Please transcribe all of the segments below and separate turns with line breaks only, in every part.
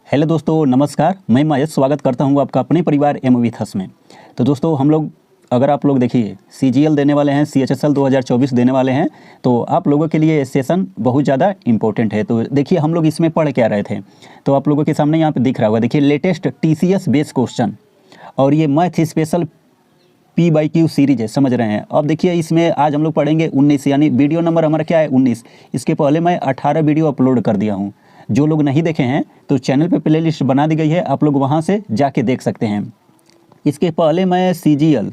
Hello दोस्तों, नमस्कार। मैं महेश स्वागत करता हूं आपका अपने परिवार एम विथ हस में। तो दोस्तों हम लोग अगर आप लोग देखिए CGL देने वाले हैं, CHSL 2024 देने वाले हैं, तो आप लोगों के लिए सेशन बहुत ज़्यादा इंपॉर्टेंट है। तो देखिए हम लोग इसमें पढ़ क्या रहे थे, तो आप लोगों के सामने यहाँ पे दिख रहा होगा। देखिए लेटेस्ट TCS बेस क्वेश्चन और ये मैथ स्पेशल P/Q सीरीज है, समझ रहे हैं। अब देखिए इसमें आज हम लोग पढ़ेंगे 19, यानी वीडियो नंबर हमारा क्या है 19। इसके पहले मैं 18 वीडियो अपलोड कर दिया हूँ। जो लोग नहीं देखे हैं तो चैनल पे प्लेलिस्ट बना दी गई है, आप लोग वहाँ से जाके देख सकते हैं। इसके पहले मैं CGL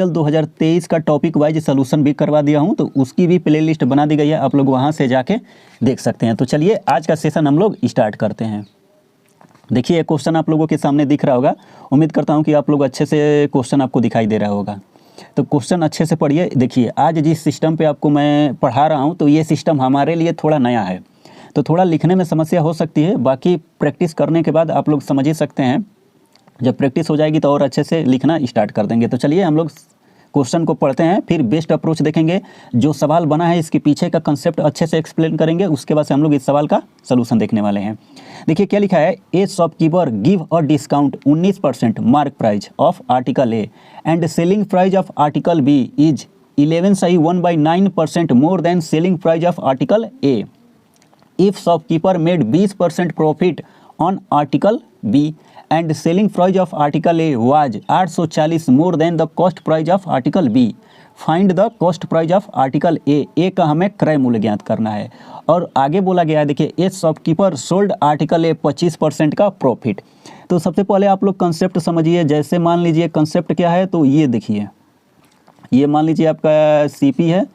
2023 का टॉपिक वाइज सॉल्यूशन भी करवा दिया हूँ, तो उसकी भी प्लेलिस्ट बना दी गई है, आप लोग वहाँ से जाके देख सकते हैं। तो चलिए आज का सेशन हम लोग स्टार्ट करते हैं। देखिए एक क्वेश्चन आप लोगों के सामने दिख रहा होगा। उम्मीद करता हूँ कि आप लोग अच्छे से क्वेश्चन आपको दिखाई दे रहा होगा। तो क्वेश्चन अच्छे से पढ़िए। देखिए आज जिस सिस्टम पे आपको मैं पढ़ा रहा हूँ, तो ये सिस्टम हमारे लिए थोड़ा नया है, तो थोड़ा लिखने में समस्या हो सकती है। बाकी प्रैक्टिस करने के बाद आप लोग समझ ही सकते हैं। जब प्रैक्टिस हो जाएगी तो और अच्छे से लिखना स्टार्ट कर देंगे। तो चलिए हम लोग क्वेश्चन को पढ़ते हैं, फिर बेस्ट अप्रोच देखेंगे। जो सवाल बना है इसके पीछे का कंसेप्ट अच्छे से एक्सप्लेन करेंगे, उसके बाद से हम लोग इस सवाल का सलूशन देखने वाले हैं। देखिए क्या लिखा है, a shopkeeper give a discount 19% mark price of article A and selling price of article B is 11/9% more than selling price of article A. If shopkeeper made 20% profit on article B and selling price of article A was 840 more than the cost price of article B, find the cost price of article A। A का हमें क्रय मूल्य ज्ञात करना है। और आगे बोला गया है, देखिए ए शॉपकीपर सोल्ड आर्टिकल ए 25% का प्रॉफिट। तो सबसे पहले आप लोग कंसेप्ट समझिए। जैसे मान लीजिए कंसेप्ट क्या है, तो ये देखिए, ये मान लीजिए आपका CP है।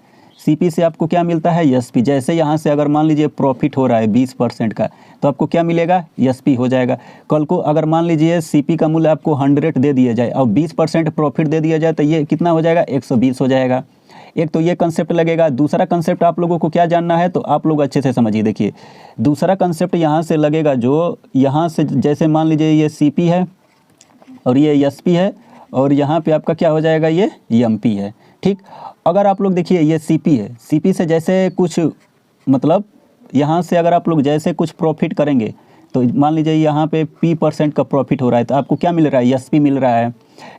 CP से आपको क्या मिलता है, SP। जैसे यहाँ से अगर मान लीजिए प्रॉफिट हो रहा है 20% का, तो आपको क्या मिलेगा, SP हो जाएगा। कल को अगर मान लीजिए CP का मूल्य आपको 100 दे दिया जाए और 20% प्रॉफिट दे दिया जाए, तो ये कितना हो जाएगा, 120 हो जाएगा। एक तो ये कंसेप्ट लगेगा। दूसरा कंसेप्ट आप लोगों को क्या जानना है, तो आप लोग अच्छे से समझिए। देखिए दूसरा कंसेप्ट यहाँ से लगेगा, जो यहाँ से जैसे मान लीजिए ये CP है और ये SP है और यहाँ पे आपका क्या हो जाएगा, ये MP है। ठीक, अगर आप लोग देखिए ये CP है, CP से जैसे कुछ मतलब यहाँ से अगर आप लोग जैसे कुछ प्रॉफिट करेंगे, तो मान लीजिए यहाँ पे P% का प्रॉफिट हो रहा है, तो आपको क्या मिल रहा है, SP मिल रहा है।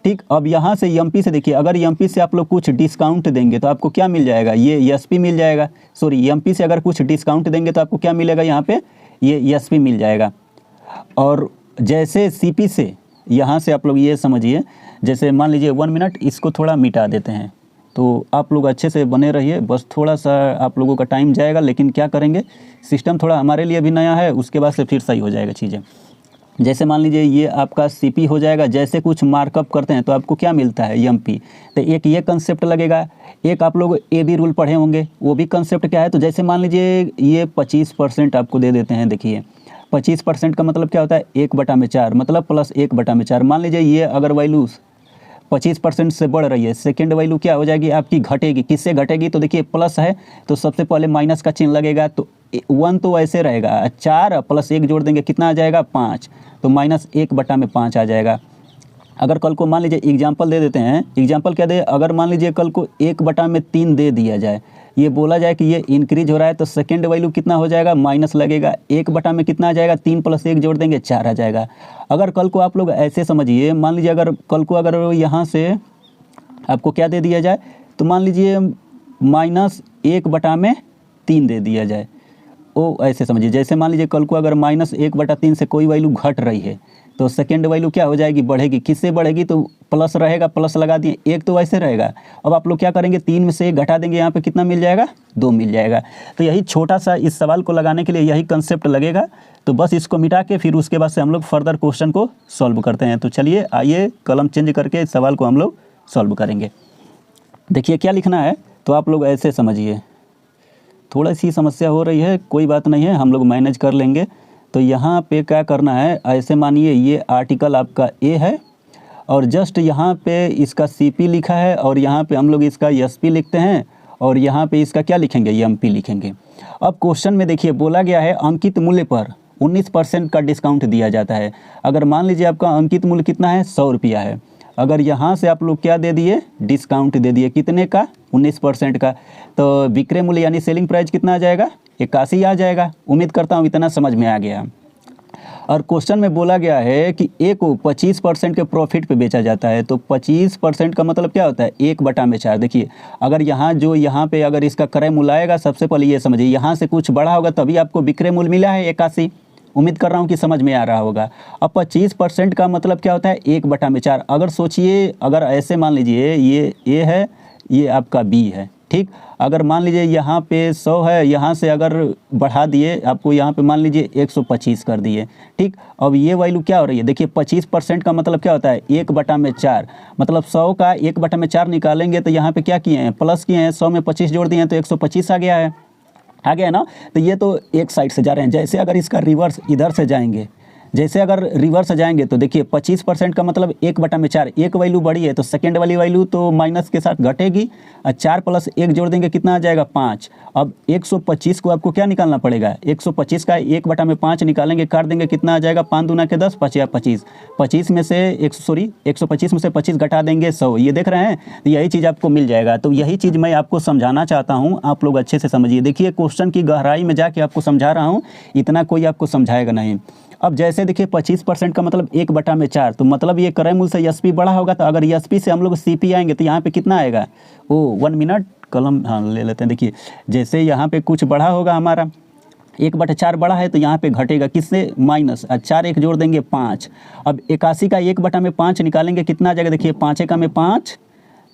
ठीक, अब यहाँ से MP से देखिए, अगर MP से आप लोग कुछ डिस्काउंट देंगे तो आपको क्या मिल जाएगा, ये SP मिल जाएगा। सॉरी, MP से अगर कुछ डिस्काउंट देंगे तो आपको क्या मिलेगा, यहाँ पे ये SP मिल जाएगा। और जैसे CP से यहाँ से आप लोग ये समझिए, जैसे मान लीजिए 1 मिनट, इसको थोड़ा मिटा देते हैं। तो आप लोग अच्छे से बने रहिए, बस थोड़ा सा आप लोगों का टाइम जाएगा, लेकिन क्या करेंगे, सिस्टम थोड़ा हमारे लिए भी नया है, उसके बाद से फिर सही हो जाएगा चीज़ें। जैसे मान लीजिए ये आपका CP हो जाएगा। जैसे कुछ मार्कअप करते हैं तो आपको क्या मिलता है, MP। तो एक ये कंसेप्ट लगेगा। एक आप लोग AB रूल पढ़े होंगे, वो भी कंसेप्ट क्या है, तो जैसे मान लीजिए ये 25% आपको दे देते हैं। देखिए 25% का मतलब क्या होता है, 1/4 मतलब प्लस 1/4। मान लीजिए ये अगर वैल्यू 25% से बढ़ रही है, सेकेंड वैल्यू क्या हो जाएगी आपकी, घटेगी। किससे घटेगी, तो देखिए प्लस है तो सबसे पहले माइनस का चिन्ह लगेगा, तो 1 तो ऐसे रहेगा, 4 प्लस 1 जोड़ देंगे कितना आ जाएगा, 5, तो -1/5 आ जाएगा। अगर कल को मान लीजिए एग्जाम्पल दे देते हैं, एग्जाम्पल क्या दे, अगर मान लीजिए कल को 1/3 दे दिया जाए, ये बोला जाए कि ये इंक्रीज हो रहा है, तो सेकेंड वैल्यू कितना हो जाएगा, माइनस लगेगा। 1 में कितना आ जाएगा, 3 प्लस 1 जोड़ देंगे 4 आ जाएगा। अगर कल को आप लोग ऐसे समझिए, मान लीजिए अगर कल को अगर यहाँ से आपको क्या दे दिया जाए, तो मान लीजिए -1/3 दे दिया जाए, वो ऐसे समझिए। जैसे मान लीजिए कल को अगर -1/3 से कोई वैल्यू घट रही है, तो सेकेंड वैल्यू क्या हो जाएगी, बढ़ेगी। किससे बढ़ेगी, तो प्लस रहेगा, प्लस लगा दिए, 1 तो वैसे रहेगा। अब आप लोग क्या करेंगे, 3 में से 1 घटा देंगे, यहाँ पे कितना मिल जाएगा, 2 मिल जाएगा। तो यही छोटा सा इस सवाल को लगाने के लिए यही कंसेप्ट लगेगा। तो बस इसको मिटा के फिर उसके बाद से हम लोग फर्दर क्वेश्चन को सॉल्व करते हैं। तो चलिए आइए कलम चेंज करके इस सवाल को हम लोग सॉल्व करेंगे। देखिए क्या लिखना है, तो आप लोग ऐसे समझिए। थोड़ा सी समस्या हो रही है, कोई बात नहीं है, हम लोग मैनेज कर लेंगे। तो यहाँ पे क्या करना है, ऐसे मानिए ये आर्टिकल आपका A है और जस्ट यहाँ पे इसका CP लिखा है और यहाँ पे हम लोग इसका SP लिखते हैं और यहाँ पे इसका क्या लिखेंगे, MP लिखेंगे। अब क्वेश्चन में देखिए बोला गया है अंकित मूल्य पर 19% का डिस्काउंट दिया जाता है। अगर मान लीजिए आपका अंकित मूल्य कितना है, 100 रुपया है। अगर यहाँ से आप लोग क्या दे दिए, डिस्काउंट दे दिए, कितने का, 19% का, तो विक्रय मूल्य यानी सेलिंग प्राइस कितना आ जाएगा, 81 आ जाएगा। उम्मीद करता हूँ इतना समझ में आ गया। और क्वेश्चन में बोला गया है कि ए को 25% के प्रॉफिट पे बेचा जाता है। तो 25% का मतलब क्या होता है, 1/4। देखिए अगर यहाँ पे अगर इसका क्रय मूल्य आएगा, सबसे पहले ये समझिए यहाँ से कुछ बड़ा होगा तभी आपको विक्रय मूल्य मिला है 81। उम्मीद कर रहा हूँ कि समझ में आ रहा होगा। अब 25% का मतलब क्या होता है, 1/4। अगर सोचिए, अगर ऐसे मान लीजिए ये ए है, ये आपका बी है, ठीक। अगर मान लीजिए यहाँ पे 100 है, यहाँ से अगर बढ़ा दिए आपको, यहाँ पे मान लीजिए 125 कर दिए, ठीक। अब ये वैल्यू क्या हो रही है, देखिए 25% का मतलब क्या होता है, 1/4। मतलब 100 का 1/4 निकालेंगे तो यहाँ पे क्या किए हैं, प्लस किए हैं, 100 में 25 जोड़ दिए हैं तो 125 आ गया है ना। तो ये तो एक साइड से जा रहे हैं। जैसे अगर इसका रिवर्स इधर से जाएंगे, जैसे अगर रिवर्स जाएंगे तो देखिए 25% का मतलब 1/4। एक वैल्यू बढ़ी है तो सेकेंड वाली वैल्यू तो माइनस के साथ घटेगी, और 4 + 1 जोड़ देंगे कितना आ जाएगा, 5। अब 125 को आपको क्या निकालना पड़ेगा, 125 का 1/5 निकालेंगे, काट देंगे, कितना आ जाएगा, 5 दूना के 10, 25। 125 में से 125 में से 25 घटा देंगे 100। ये देख रहे हैं, तो यही चीज़ आपको मिल जाएगा। तो यही चीज़ मैं आपको समझाना चाहता हूँ, आप लोग अच्छे से समझिए। देखिए क्वेश्चन की गहराई में जाके आपको समझा रहा हूँ, इतना कोई आपको समझाएगा नहीं। अब जैसे देखिए 25% का मतलब 1/4, तो मतलब ये क्रय मूल्य से एसपी बड़ा होगा। तो अगर एसपी से हम लोग सीपी आएंगे तो यहाँ पे कितना आएगा, 1 मिनट कलम हाँ ले लेते हैं। देखिए जैसे यहाँ पे कुछ बढ़ा होगा हमारा, 1/4 बड़ा है तो यहाँ पे घटेगा किससे, माइनस, 4 1 जोड़ देंगे 5। अब 81 का 1/5 निकालेंगे, कितना आ जाएगा, देखिए 5 एकम में 5,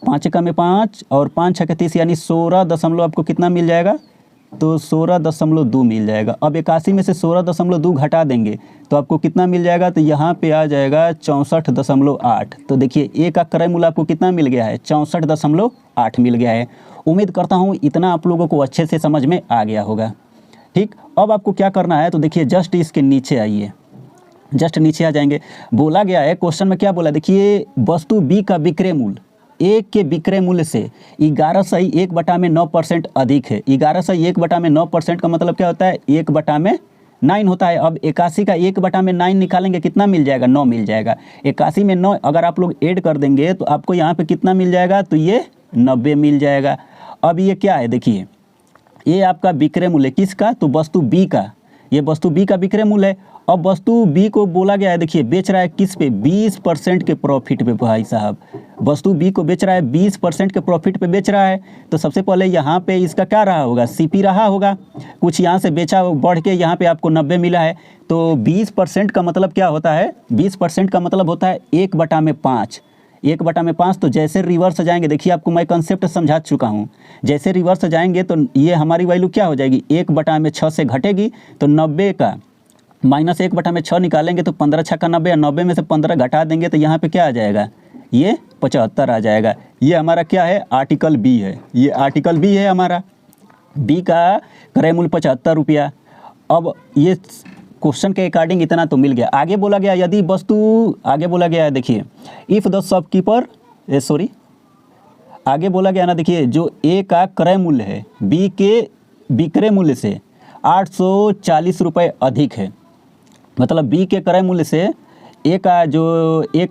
5 एकम में 5 और 5 6 30, यानी 16 दशमलव आपको कितना मिल जाएगा, तो 16.2 मिल जाएगा। अब 81 में से 16.2 घटा देंगे तो आपको कितना मिल जाएगा, तो यहाँ पे आ जाएगा 64.8। तो देखिए ए का क्रय मूल्य आपको कितना मिल गया है, 64.8 मिल गया है। उम्मीद करता हूँ इतना आप लोगों को अच्छे से समझ में आ गया होगा, ठीक। अब आपको क्या करना है, तो देखिए जस्ट इसके नीचे आइए, जस्ट नीचे आ जाएंगे। बोला गया है क्वेश्चन में, क्या बोला, देखिए वस्तु बी का विक्रय मूल्य ए के विक्रय मूल्य से 11/1/9% अधिक है। 11/1/9% का मतलब क्या होता है, 1/9 होता है। अब 81 का 1/9 निकालेंगे, कितना मिल जाएगा, 9 मिल जाएगा। 81 में 9 अगर आप लोग ऐड कर देंगे तो आपको यहाँ पे कितना मिल जाएगा, तो ये 90 मिल जाएगा। अब ये क्या है, देखिए ये आपका विक्रय मूल्य किसका, तो वस्तु बी का, ये वस्तु बी का विक्रय मूल्य है। अब वस्तु बी को बोला गया है, देखिए बेच रहा है किस पे, 20% के प्रॉफिट पे। भाई साहब वस्तु बी को बेच रहा है 20% के प्रॉफिट पे बेच रहा है। तो सबसे पहले यहाँ पे इसका क्या रहा होगा, सीपी रहा होगा। कुछ यहाँ से बेचा बढ़ के यहाँ पे आपको 90 मिला है। तो 20% का मतलब क्या होता है, 20% का मतलब होता है 1/5। 1/5। तो जैसे रिवर्स जाएंगे, देखिए आपको मैं कंसेप्ट समझा चुका हूँ। जैसे रिवर्स जाएंगे तो ये हमारी वैल्यू क्या हो जाएगी, 1/6 से घटेगी। तो 90 का -1/6 निकालेंगे तो 15 6 का 90, 90 में से 15 घटा देंगे तो यहाँ पे क्या आ जाएगा, ये 75 आ जाएगा। ये हमारा क्या है, आर्टिकल बी है। ये आर्टिकल बी है हमारा, बी का क्रय मूल्य 75 रुपया। अब ये क्वेश्चन के अकॉर्डिंग इतना तो मिल गया। आगे बोला गया, यदि वस्तु, आगे बोला गया है, देखिए इफ़ द शॉपकीपर आगे बोला गया ना, देखिए जो ए का क्रय मूल्य है बी के विक्रय मूल्य से 840 रुपये अधिक है। मतलब बी के क्रय मूल्य से ए का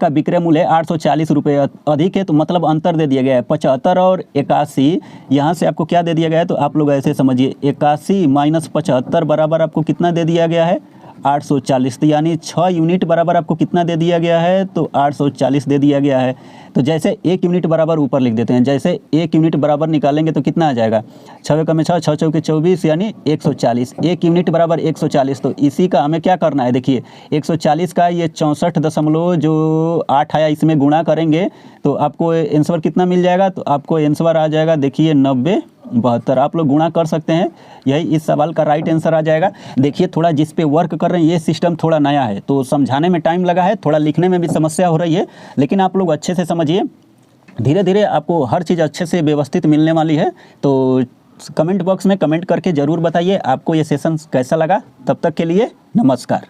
विक्रय मूल्य है 840 रुपये अधिक है। तो मतलब अंतर दे दिया गया है 75 और 81। यहाँ से आपको क्या दे दिया गया है, तो आप लोग ऐसे समझिए, 81 - 75 बराबर आपको कितना दे दिया गया है, 840। तो यानी 6 यूनिट बराबर आपको कितना दे दिया गया है, तो 840 दे दिया गया है। तो जैसे 1 यूनिट बराबर ऊपर लिख देते हैं, जैसे 1 यूनिट बराबर निकालेंगे तो कितना आ जाएगा, 6 एकम में 6, 6 चौके 24, यानी 140। 1 यूनिट बराबर 140। तो इसी का हमें क्या करना है, देखिए 140 का ये 64.8 आया, इसमें गुणा करेंगे तो आपको आंसर कितना मिल जाएगा, तो आपको आंसर आ जाएगा, देखिए 90 72। आप लोग गुणा कर सकते हैं, यही इस सवाल का राइट आंसर आ जाएगा। देखिए थोड़ा जिस पे वर्क कर रहे हैं ये सिस्टम थोड़ा नया है तो समझाने में टाइम लगा है, थोड़ा लिखने में भी समस्या हो रही है, लेकिन आप लोग अच्छे से समझिए। धीरे धीरे आपको हर चीज़ अच्छे से व्यवस्थित मिलने वाली है। तो कमेंट बॉक्स में कमेंट करके ज़रूर बताइए आपको ये सेशन कैसा लगा। तब तक के लिए नमस्कार।